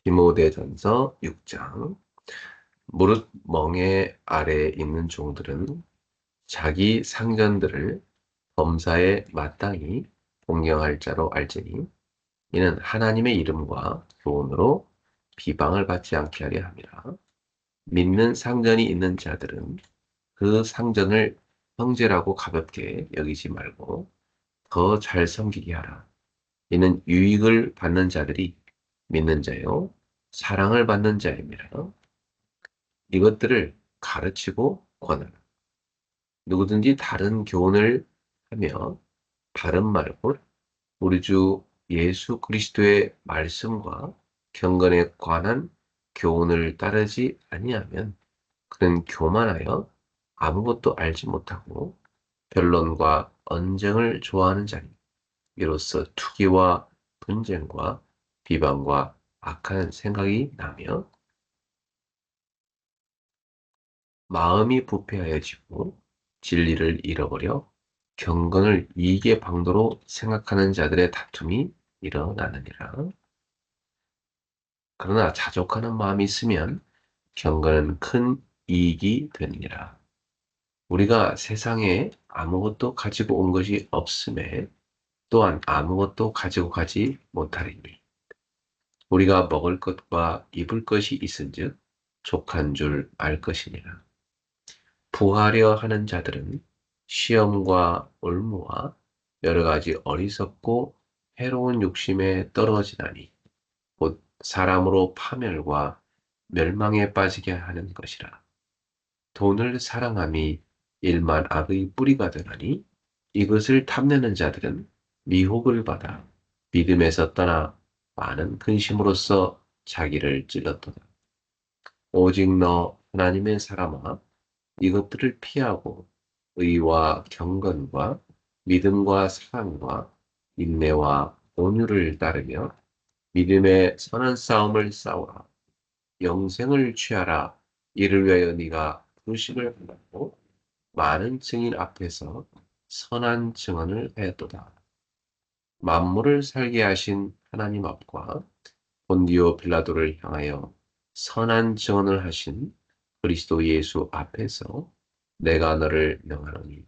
디모데전서 6장. 무릇 멍에 아래에 있는 종들은 자기 상전들을 범사에 마땅히 공경할 자로 알지니 이는 하나님의 이름과 교훈으로 비방을 받지 않게 하려 함이라. 믿는 상전이 있는 자들은 그 상전을 형제라고 가볍게 여기지 말고 더 잘 섬기게 하라. 이는 유익을 받는 자들이 믿는 자요 사랑을 받는 자임이라. 이것들을 가르치고 권하라. 누구든지 다른 교훈을 하며 바른 말고 우리 주 예수 그리스도의 말씀과 경건에 관한 교훈을 따르지 아니하면 그는 교만하여 아무것도 알지 못하고 변론과 언쟁을 좋아하는 자니 이로써 투기와 분쟁과 비방과 악한 생각이 나며 마음이 부패하여지고 진리를 잃어버려 경건을 이익의 방도로 생각하는 자들의 다툼이 일어나느니라. 그러나 자족하는 마음이 있으면 경건은 큰 이익이 되느니라. 우리가 세상에 아무것도 가지고 온 것이 없음에 또한 아무것도 가지고 가지 못하리니 우리가 먹을 것과 입을 것이 있은즉 족한 줄 알 것이니라. 부하려 하는 자들은 시험과 올무와 여러 가지 어리석고 해로운 욕심에 떨어지나니 곧 사람으로 파멸과 멸망에 빠지게 하는 것이라. 돈을 사랑함이 일만 악의 뿌리가 되나니 이것을 탐내는 자들은 미혹을 받아 믿음에서 떠나 많은 근심으로써 자기를 찔렀도다. 오직 너 하나님의 사람아 이것들을 피하고 의와 경건과 믿음과 사랑과 인내와 온유를 따르며 믿음의 선한 싸움을 싸우라. 영생을 취하라. 이를 위하여 네가 부르심을 받았고 많은 증인 앞에서 선한 증언을 하였도다. 만물을 살게 하신 하나님 앞과 본디오 빌라도를 향하여 선한 증언을 하신 그리스도 예수 앞에서 내가 너를 명하노니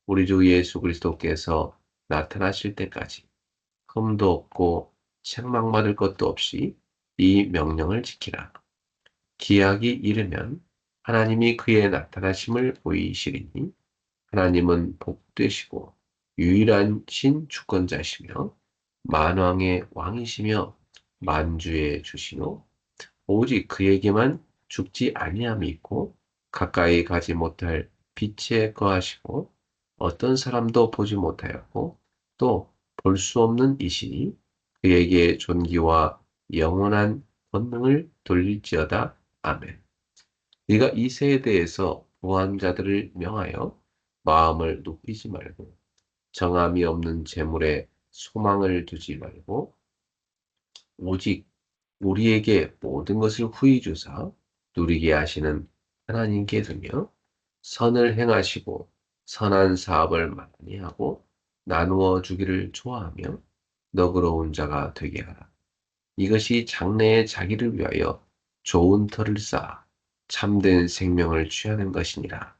우리 주 예수 그리스도께서 나타나실 때까지 흠도 없고 책망받을 것도 없이 이 명령을 지키라. 기약이 이르면 하나님이 그의 나타나심을 보이시리니 하나님은 복되시고 유일하신 주권자시며 만왕의 왕이시며 만주의 주시요 오직 그에게만 죽지 아니함이 있고 가까이 가지 못할 빛에 거하시고 어떤 사람도 보지 못하였고 또 볼 수 없는 이시니 그에게 존귀와 영원한 권능을 돌릴지어다. 아멘. 네가 이 세에 대해서 부한 자들을 명하여 마음을 높이지 말고 정함이 없는 재물에 소망을 두지 말고 오직 우리에게 모든 것을 후히 주사 누리게 하시는 하나님께 드며 선을 행하시고 선한 사업을 많이 하고 나누어 주기를 좋아하며 너그러운 자가 되게 하라. 이것이 장래에 자기를 위하여 좋은 터를 쌓아 참된 생명을 취하는 것이니라.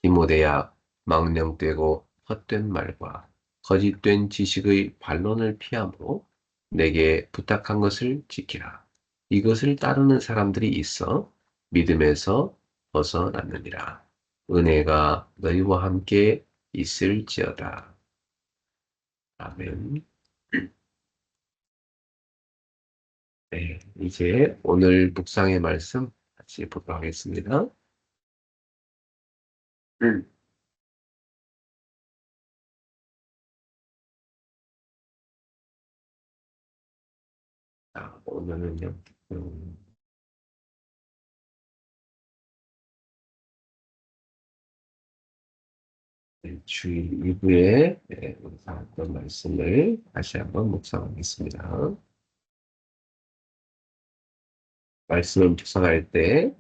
디모데야 망령되고 헛된 말과 거짓된 지식의 반론을 피하므로 내게 부탁한 것을 지키라. 이것을 따르는 사람들이 있어 믿음에서 벗어났느니라. 은혜가 너희와 함께 있을지어다. 아멘. 네, 이제 오늘 묵상의 말씀 같이 보도록 하겠습니다. 음. 자, 오늘은요, 음, 네, 주일 2부에 묵상했던 말씀을 다시 한번 묵상하겠습니다. 말씀을 묵상할 때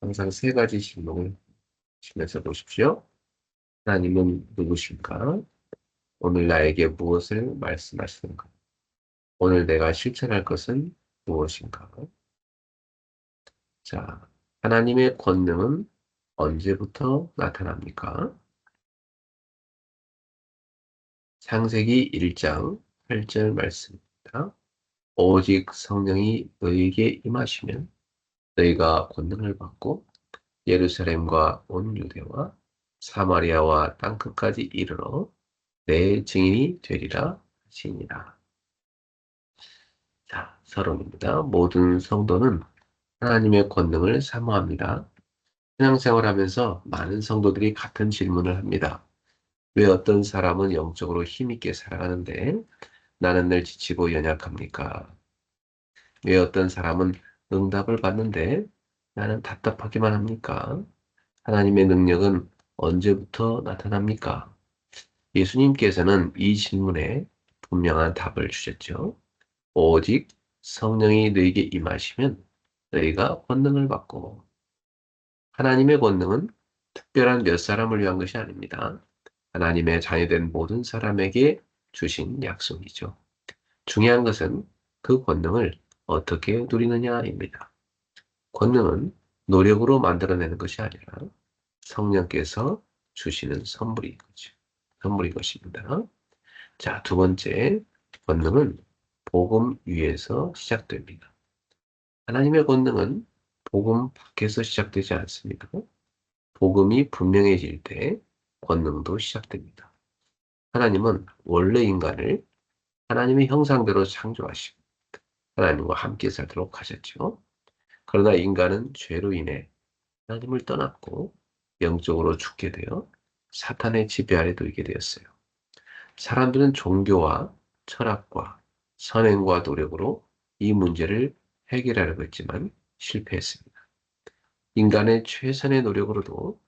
항상 세 가지 질문을 하시면서 보십시오. 하나님은 누구신가? 오늘 나에게 무엇을 말씀하시는가? 오늘 내가 실천할 것은 무엇인가? 자, 하나님의 권능은 언제부터 나타납니까? 창세기 1장 8절 말씀입니다. 오직 성령이 너희에게 임하시면 너희가 권능을 받고 예루살렘과 온 유대와 사마리아와 땅끝까지 이르러 내 증인이 되리라 하시니라. 자, 서론입니다. 모든 성도는 하나님의 권능을 사모합니다. 신앙생활하면서 많은 성도들이 같은 질문을 합니다. 왜 어떤 사람은 영적으로 힘있게 살아가는데 나는 늘 지치고 연약합니까? 왜 어떤 사람은 응답을 받는데 나는 답답하기만 합니까? 하나님의 능력은 언제부터 나타납니까? 예수님께서는 이 질문에 분명한 답을 주셨죠. 오직 성령이 너에게 임하시면 너희가 권능을 받고 하나님의 권능은 특별한 몇 사람을 위한 것이 아닙니다. 하나님의 자녀된 모든 사람에게 주신 약속이죠. 중요한 것은 그 권능을 어떻게 누리느냐입니다. 권능은 노력으로 만들어내는 것이 아니라 성령께서 주시는 선물인 거죠. 선물인 것입니다. 자, 두 번째, 권능은 복음 위에서 시작됩니다. 하나님의 권능은 복음 밖에서 시작되지 않습니다. 복음이 분명해질 때 권능도 시작됩니다. 하나님은 원래 인간을 하나님의 형상대로 창조하시고 하나님과 함께 살도록 하셨죠. 그러나 인간은 죄로 인해 하나님을 떠났고 영적으로 죽게 되어 사탄의 지배 아래 놓이게 되었어요. 사람들은 종교와 철학과 선행과 노력으로 이 문제를 해결하려고 했지만 실패했습니다. 인간의 최선의 노력으로도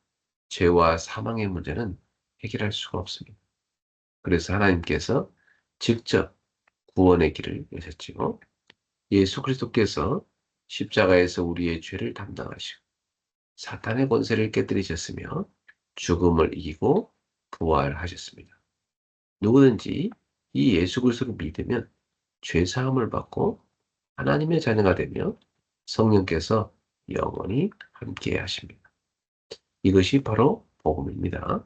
죄와 사망의 문제는 해결할 수가 없습니다. 그래서 하나님께서 직접 구원의 길을 여셨지요. 예수 그리스도께서 십자가에서 우리의 죄를 담당하시고 사탄의 권세를 깨뜨리셨으며 죽음을 이기고 부활하셨습니다. 누구든지 이 예수 그리스도를 믿으면 죄 사함을 받고 하나님의 자녀가 되며 성령께서 영원히 함께 하십니다. 이것이 바로 복음입니다.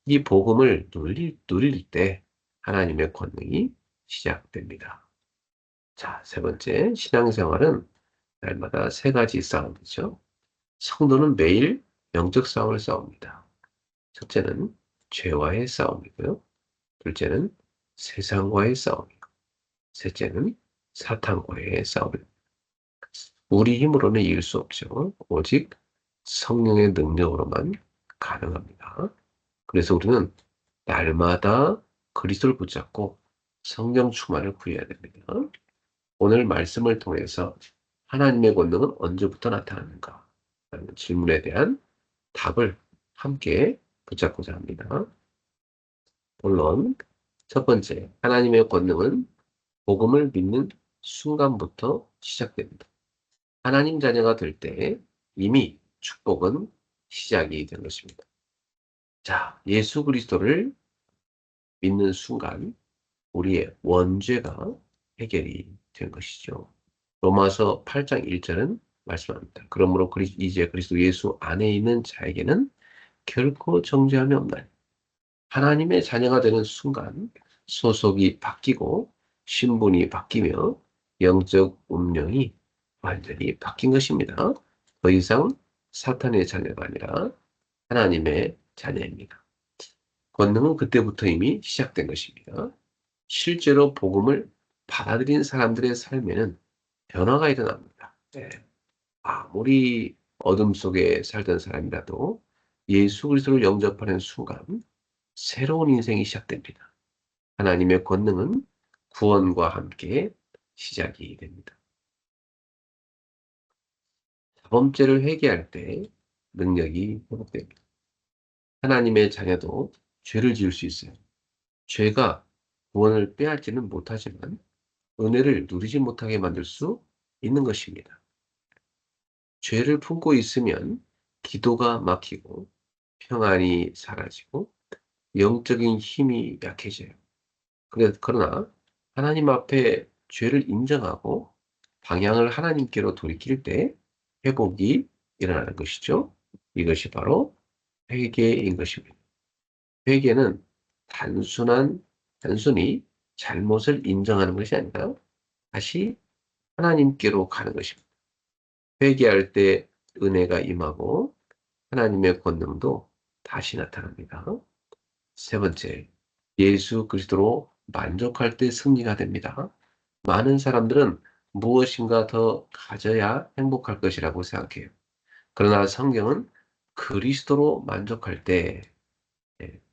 이 복음을 누릴 때 하나님의 권능이 시작됩니다. 자, 세 번째, 신앙생활은 날마다 세 가지 싸움이죠. 성도는 매일 영적 싸움을 싸웁니다. 첫째는 죄와의 싸움이고요. 둘째는 세상과의 싸움이고, 셋째는 사탄과의 싸움입니다. 우리 힘으로는 이길 수 없죠. 오직 성령의 능력으로만 가능합니다. 그래서 우리는 날마다 그리스도를 붙잡고 성령 충만을 구해야 됩니다. 오늘 말씀을 통해서 하나님의 권능은 언제부터 나타나는가? 라는 질문에 대한 답을 함께 붙잡고자 합니다. 물론 첫 번째, 하나님의 권능은 복음을 믿는 순간부터 시작됩니다. 하나님 자녀가 될 때 이미 축복은 시작이 된 것입니다. 자, 예수 그리스도를 믿는 순간 우리의 원죄가 해결이 된 것이죠. 로마서 8장 1절은 말씀합니다. 그러므로 이제 그리스도 예수 안에 있는 자에게는 결코 정죄함이 없나니 하나님의 자녀가 되는 순간 소속이 바뀌고 신분이 바뀌며 영적 운명이 완전히 바뀐 것입니다. 더 이상 사탄의 자녀가 아니라 하나님의 자녀입니다. 권능은 그때부터 이미 시작된 것입니다. 실제로 복음을 받아들인 사람들의 삶에는 변화가 일어납니다. 네. 아무리 어둠 속에 살던 사람이라도 예수 그리스도를 영접하는 순간 새로운 인생이 시작됩니다. 하나님의 권능은 구원과 함께 시작이 됩니다. 범죄를 회개할 때 능력이 회복됩니다. 하나님의 자녀도 죄를 지을 수 있어요. 죄가 구원을 빼앗지는 못하지만 은혜를 누리지 못하게 만들 수 있는 것입니다. 죄를 품고 있으면 기도가 막히고 평안이 사라지고 영적인 힘이 약해져요. 그러나 하나님 앞에 죄를 인정하고 방향을 하나님께로 돌이킬 때 회복이 일어나는 것이죠. 이것이 바로 회개인 것입니다. 회개는 단순히 잘못을 인정하는 것이 아니라 다시 하나님께로 가는 것입니다. 회개할 때 은혜가 임하고 하나님의 권능도 다시 나타납니다. 세 번째, 예수 그리스도로 만족할 때 승리가 됩니다. 많은 사람들은 무엇인가 더 가져야 행복할 것이라고 생각해요. 그러나 성경은 그리스도로 만족할 때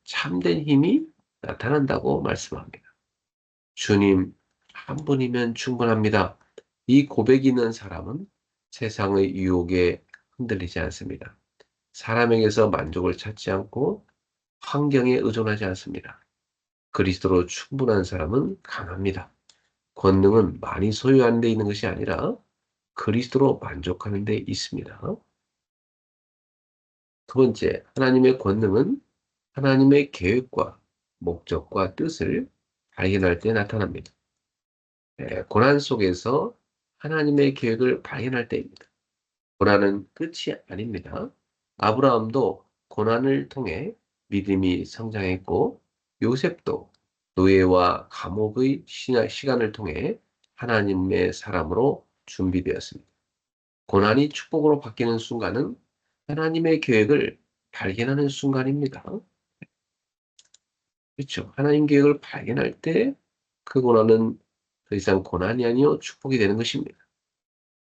참된 힘이 나타난다고 말씀합니다. 주님 한 분이면 충분합니다. 이 고백이 있는 사람은 세상의 유혹에 흔들리지 않습니다. 사람에게서 만족을 찾지 않고 환경에 의존하지 않습니다. 그리스도로 충분한 사람은 강합니다. 권능은 많이 소유하는 데 있는 것이 아니라 그리스도로 만족하는 데 있습니다. 두 번째, 하나님의 권능은 하나님의 계획과 목적과 뜻을 발견할 때 나타납니다. 고난 속에서 하나님의 계획을 발견할 때입니다. 고난은 끝이 아닙니다. 아브라함도 고난을 통해 믿음이 성장했고 요셉도 노예와 감옥의 시간을 통해 하나님의 사람으로 준비되었습니다. 고난이 축복으로 바뀌는 순간은 하나님의 계획을 발견하는 순간입니다. 그렇죠. 하나님 계획을 발견할 때 그 고난은 더 이상 고난이 아니요 축복이 되는 것입니다.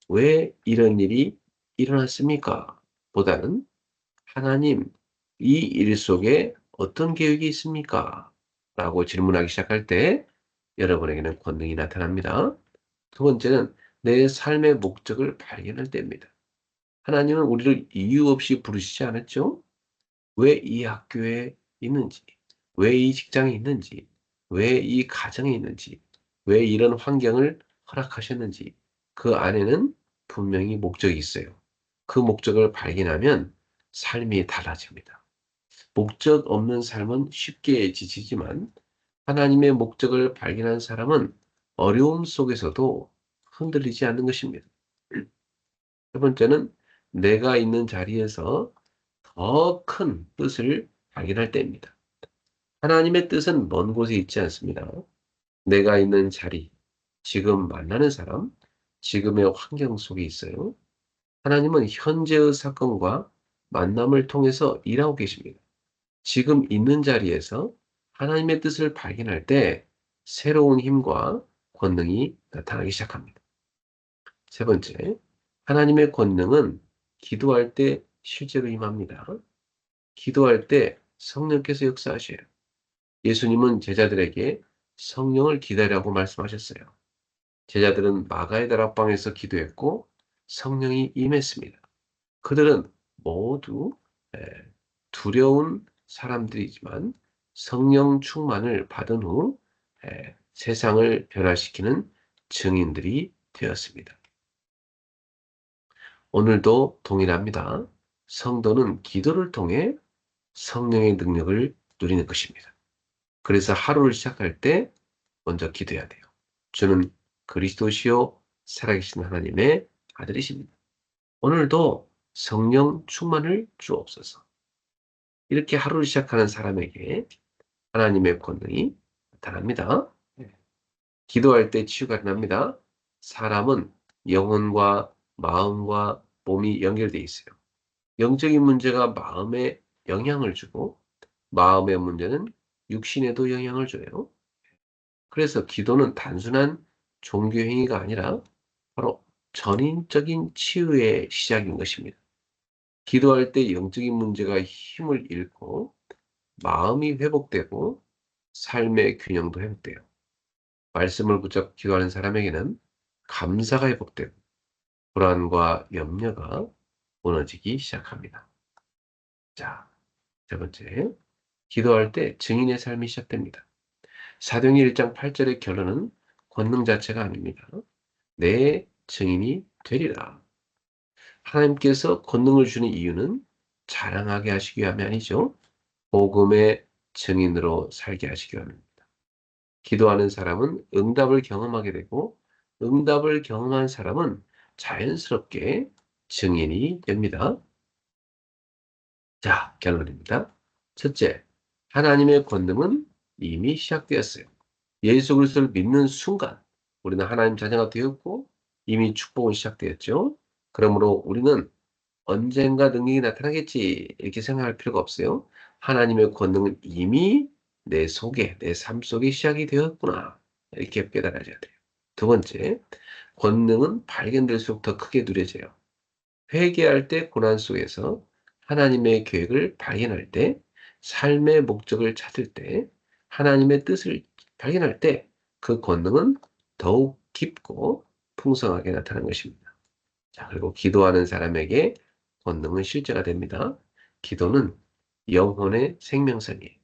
왜 이런 일이 일어났습니까? 보다는 하나님, 이 일 속에 어떤 계획이 있습니까? 라고 질문하기 시작할 때 여러분에게는 권능이 나타납니다. 두 번째는 내 삶의 목적을 발견할 때입니다. 하나님은 우리를 이유 없이 부르시지 않았죠? 왜 이 학교에 있는지, 왜 이 직장에 있는지, 왜 이 가정에 있는지, 왜 이런 환경을 허락하셨는지 그 안에는 분명히 목적이 있어요. 그 목적을 발견하면 삶이 달라집니다. 목적 없는 삶은 쉽게 지치지만 하나님의 목적을 발견한 사람은 어려움 속에서도 흔들리지 않는 것입니다. 세 번째는 내가 있는 자리에서 더 큰 뜻을 발견할 때입니다. 하나님의 뜻은 먼 곳에 있지 않습니다. 내가 있는 자리, 지금 만나는 사람, 지금의 환경 속에 있어요. 하나님은 현재의 사건과 만남을 통해서 일하고 계십니다. 지금 있는 자리에서 하나님의 뜻을 발견할 때 새로운 힘과 권능이 나타나기 시작합니다. 세 번째, 하나님의 권능은 기도할 때 실제로 임합니다. 기도할 때 성령께서 역사하셔요. 예수님은 제자들에게 성령을 기다리라고 말씀하셨어요. 제자들은 마가의 다락방에서 기도했고 성령이 임했습니다. 그들은 모두 두려운 사람들이지만 성령 충만을 받은 후 세상을 변화시키는 증인들이 되었습니다. 오늘도 동일합니다. 성도는 기도를 통해 성령의 능력을 누리는 것입니다. 그래서 하루를 시작할 때 먼저 기도해야 돼요. 주는 그리스도시요 살아계신 하나님의 아들이십니다. 오늘도 성령 충만을 주옵소서. 이렇게 하루를 시작하는 사람에게 하나님의 권능이 나타납니다. 기도할 때 치유가 일어납니다. 사람은 영혼과 마음과 몸이 연결되어 있어요. 영적인 문제가 마음에 영향을 주고 마음의 문제는 육신에도 영향을 줘요. 그래서 기도는 단순한 종교 행위가 아니라 바로 전인적인 치유의 시작인 것입니다. 기도할 때 영적인 문제가 힘을 잃고 마음이 회복되고 삶의 균형도 회복돼요. 말씀을 붙잡고 기도하는 사람에게는 감사가 회복되고 불안과 염려가 무너지기 시작합니다. 자, 세 번째, 기도할 때 증인의 삶이 시작됩니다. 사도행전 1장 8절의 결론은 권능 자체가 아닙니다. 내 증인이 되리라. 하나님께서 권능을 주는 이유는 자랑하게 하시기 위함이 아니죠. 복음의 증인으로 살게 하시기 위함입니다. 기도하는 사람은 응답을 경험하게 되고 응답을 경험한 사람은 자연스럽게 증인이 됩니다. 자, 결론입니다. 첫째, 하나님의 권능은 이미 시작되었어요. 예수 그리스도를 믿는 순간 우리는 하나님 자녀가 되었고 이미 축복은 시작되었죠. 그러므로 우리는 언젠가 능력이 나타나겠지 이렇게 생각할 필요가 없어요. 하나님의 권능은 이미 내 속에, 내 삶 속에 시작이 되었구나 이렇게 깨달아야 돼요. 두 번째, 권능은 발견될수록 더 크게 누려져요. 회개할 때 고난 속에서 하나님의 계획을 발견할 때, 삶의 목적을 찾을 때, 하나님의 뜻을 발견할 때 그 권능은 더욱 깊고 풍성하게 나타나는 것입니다. 자, 그리고 기도하는 사람에게 권능은 실제가 됩니다. 기도는 영혼의 생명선이에요.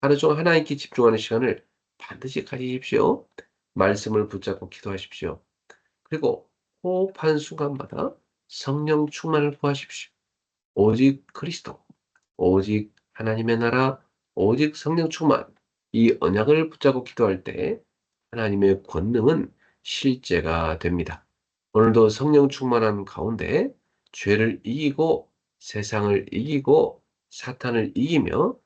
하루 종일 하나님께 집중하는 시간을 반드시 가지십시오. 말씀을 붙잡고 기도하십시오. 그리고 호흡하는 순간마다 성령 충만을 구하십시오. 오직 그리스도, 오직 하나님의 나라, 오직 성령 충만, 이 언약을 붙잡고 기도할 때 하나님의 권능은 실제가 됩니다. 오늘도 성령 충만한 가운데 죄를 이기고 세상을 이기고 사탄을 이기며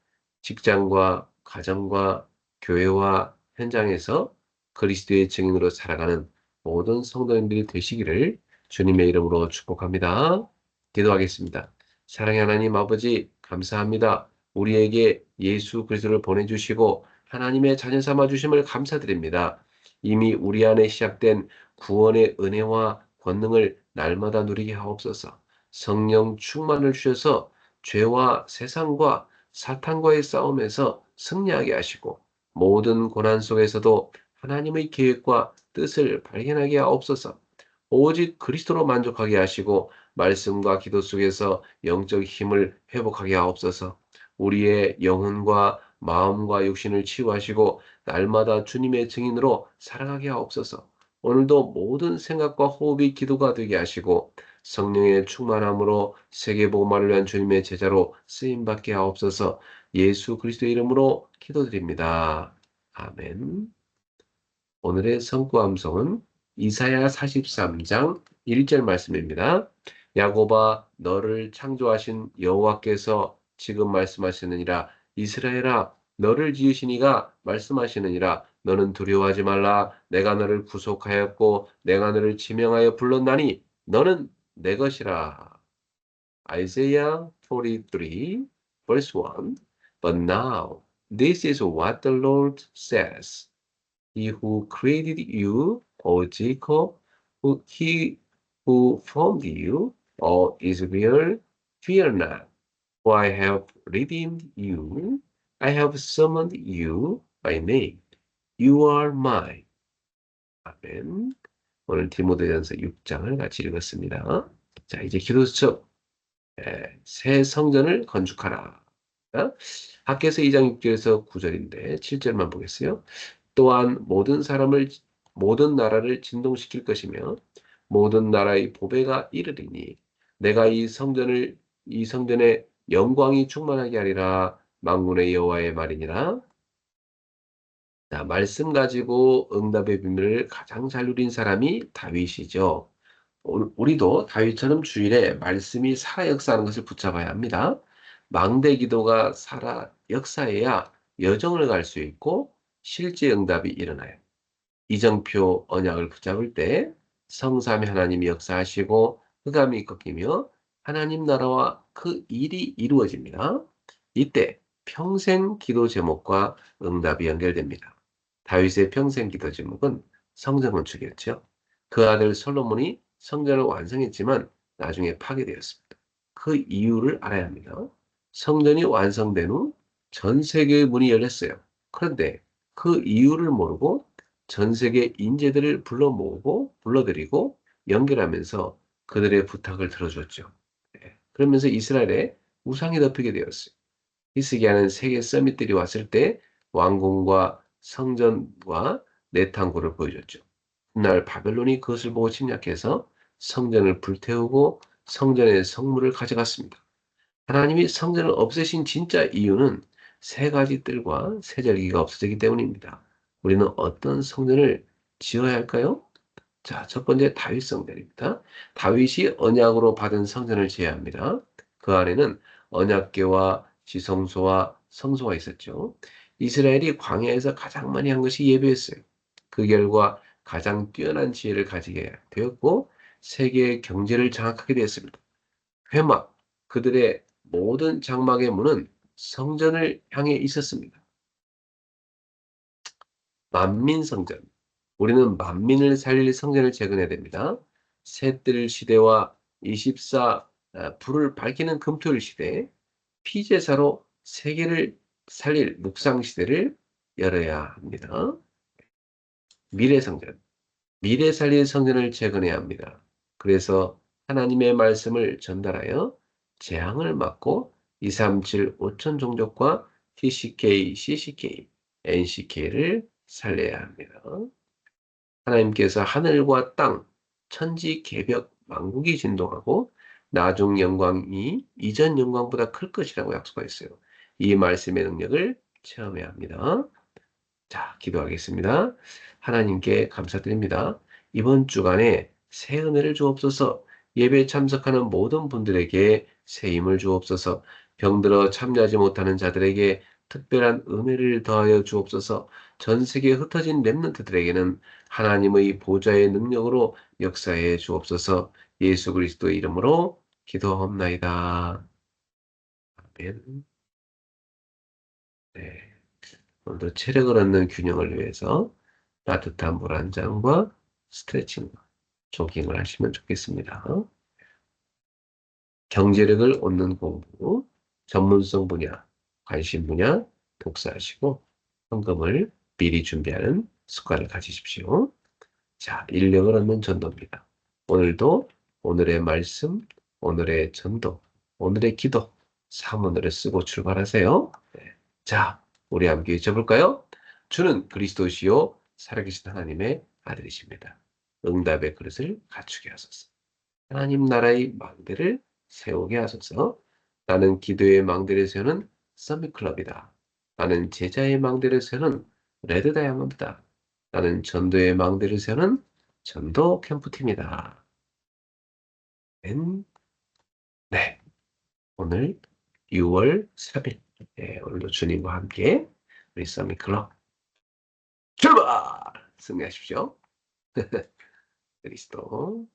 직장과 가정과 교회와 현장에서 그리스도의 증인으로 살아가는 모든 성도님들이 되시기를 주님의 이름으로 축복합니다. 기도하겠습니다. 사랑의 하나님 아버지 감사합니다. 우리에게 예수 그리스도를 보내주시고 하나님의 자녀 삼아 주심을 감사드립니다. 이미 우리 안에 시작된 구원의 은혜와 권능을 날마다 누리게 하옵소서. 성령 충만을 주셔서 죄와 세상과 사탄과의 싸움에서 승리하게 하시고 모든 고난 속에서도 하나님의 계획과 뜻을 발견하게 하옵소서. 오직 그리스도로 만족하게 하시고 말씀과 기도 속에서 영적 힘을 회복하게 하옵소서. 우리의 영혼과 마음과 육신을 치유하시고 날마다 주님의 증인으로 살아가게 하옵소서. 오늘도 모든 생각과 호흡이 기도가 되게 하시고 성령의 충만함으로 세계복음화를 위한 주님의 제자로 쓰임받게 하옵소서. 예수 그리스도의 이름으로 기도드립니다. 아멘. 오늘의 성구 암송은 이사야 43장 1절 말씀입니다. 야곱아 너를 창조하신 여호와께서 지금 말씀하시느니라. 이스라엘아 너를 지으신 이가 말씀하시느니라. 너는 두려워하지 말라. 내가 너를 구속하였고 내가 너를 지명하여 불렀나니 너는 내 것이라. Isaiah 43 verse 1. But now this is what the Lord says. He who created you, O Jacob, he who formed you, O Israel, fear not, for I have redeemed you. I have summoned you by name. You are mine. 아멘. 오늘 디모데전서 6장을 같이 읽었습니다. 자, 이제 기도 수첩 새 성전을 건축하라. 학개서 2장 6절에서 9절인데 7절만 보겠어요. 또한 모든 나라를 진동시킬 것이며 모든 나라의 보배가 이르리니 내가 이 성전에 영광이 충만하게 하리라. 만군의 여호와의 말이니라. 자, 말씀 가지고 응답의 비밀을 가장 잘 누린 사람이 다윗이죠. 우리도 다윗처럼 주일에 말씀이 살아 역사하는 것을 붙잡아야 합니다. 망대 기도가 살아 역사해야 여정을 갈 수 있고 실제 응답이 일어나요. 이정표 언약을 붙잡을 때 성삼위 하나님이 역사하시고 흑암이 꺾이며 하나님 나라와 그 일이 이루어집니다. 이때 평생 기도 제목과 응답이 연결됩니다. 다윗의 평생 기도 제목은 성전 건축이었죠. 그 아들 솔로몬이 성전을 완성했지만 나중에 파괴되었습니다. 그 이유를 알아야 합니다. 성전이 완성된 후 전 세계의 문이 열렸어요. 그런데 그 이유를 모르고 전 세계 인재들을 불러 모으고 불러들이고 연결하면서 그들의 부탁을 들어줬죠. 그러면서 이스라엘에 우상이 덮이게 되었어요. 히스기야는 세계 서밋들이 왔을 때 왕궁과 성전과 내탕고를 보여줬죠. 훗날 바벨론이 그것을 보고 침략해서 성전을 불태우고 성전의 성물을 가져갔습니다. 하나님이 성전을 없애신 진짜 이유는 세 가지 뜰과 세절기가 없어지기 때문입니다. 우리는 어떤 성전을 지어야 할까요? 자, 첫 번째 다윗 성전입니다. 다윗이 언약으로 받은 성전을 제외합니다. 그 안에는 언약궤와 지성소와 성소가 있었죠. 이스라엘이 광야에서 가장 많이 한 것이 예배였어요. 그 결과 가장 뛰어난 지혜를 가지게 되었고 세계의 경제를 장악하게 되었습니다. 회막, 그들의 모든 장막의 문은 성전을 향해 있었습니다. 만민성전. 우리는 만민을 살릴 성전을 재건해야 됩니다. 새뜰 시대와 24 불을 밝히는 금토일 시대, 피제사로 세계를 살릴 묵상 시대를 열어야 합니다. 미래 성전. 미래 살릴 성전을 재건해야 합니다. 그래서 하나님의 말씀을 전달하여 재앙을 막고 237 5천 종족과 TCK, CCK, NCK를 살려야 합니다. 하나님께서 하늘과 땅, 천지 개벽 만국이 진동하고 나중 영광이 이전 영광보다 클 것이라고 약속하였어요. 이 말씀의 능력을 체험해야 합니다. 자, 기도하겠습니다. 하나님께 감사드립니다. 이번 주간에 새 은혜를 주옵소서. 예배에 참석하는 모든 분들에게 새 힘을 주옵소서. 병들어 참여하지 못하는 자들에게 특별한 은혜를 더하여 주옵소서. 전 세계에 흩어진 렘넌트들에게는 하나님의 보좌의 능력으로 역사해 주옵소서. 예수 그리스도의 이름으로 기도하옵나이다. 아멘. 네. 오늘도 체력을 얻는 균형을 위해서 따뜻한 물 한 잔과 스트레칭과 조깅을 하시면 좋겠습니다. 경제력을 얻는 공부, 전문성 분야, 관심 분야 독서하시고 현금을 미리 준비하는 습관을 가지십시오. 자, 인력을 얻는 전도입니다. 오늘도 오늘의 말씀, 오늘의 전도, 오늘의 기도, 사문을 쓰고 출발하세요. 네. 자, 우리 함께 외쳐볼까요? 주는 그리스도시요 살아계신 하나님의 아들이십니다. 응답의 그릇을 갖추게 하소서. 하나님 나라의 망대를 세우게 하소서. 나는 기도의 망대를 세우는 서밋클럽이다. 나는 제자의 망대를 세우는 레드 다이아몬드다. 나는 전도의 망대를 세우는 전도 캠프팀이다. 네, 오늘 6월 3일 오늘도 주님과 함께 우리 서밋클럽 출발! 승리하십시오. 그리스도